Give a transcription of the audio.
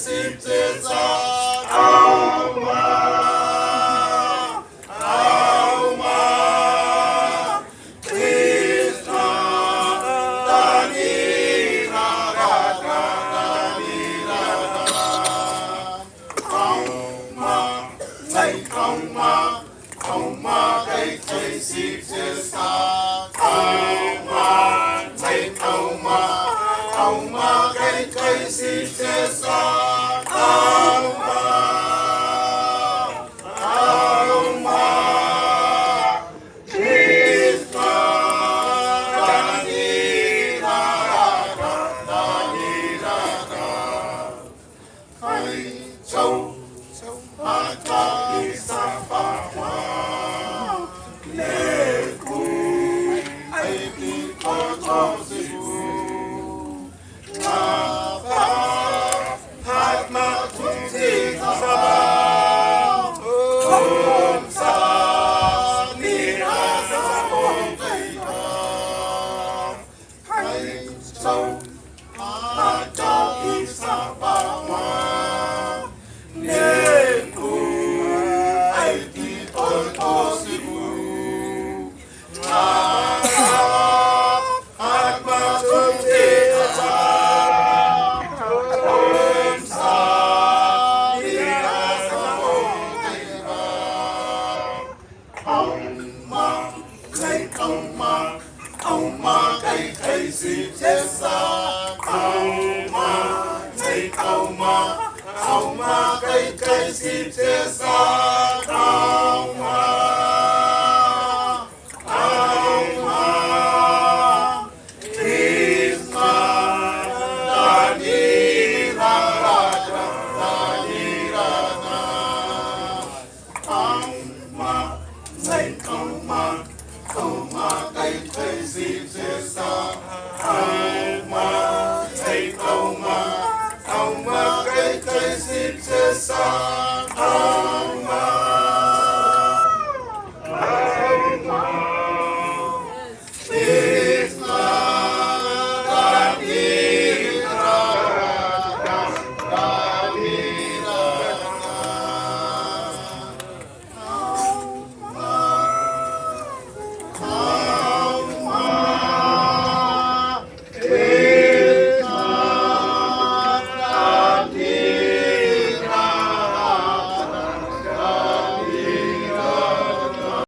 สิบเจ็ดสามเอามาคริสต์มาตานีราราตานีราราเอามาให้เอามาใกล้ๆสิบเจ็ดสามเอามาให้เอามาใกล้ๆสิบเจ็ดสามเอามาคริสต์มาตานีราราตานีราราให้เจ้าอาจารย์อิสปะวาเลกูไอปีโคโตสิบูอาบาหัดมาทุกที่สบายคนสานีอาสาโอใจกาให้เจ้าอาจารย์อิสปะวาเลกูไอปีโคโตสิบูอาบาหัดมาทุกที่สบายคนสานีอาสาโอใจกาเอามาให้เอามาใกล้ๆสิบเจ็ดสามเอามาให้เอามาใกล้ๆสิบเจ็ดสาม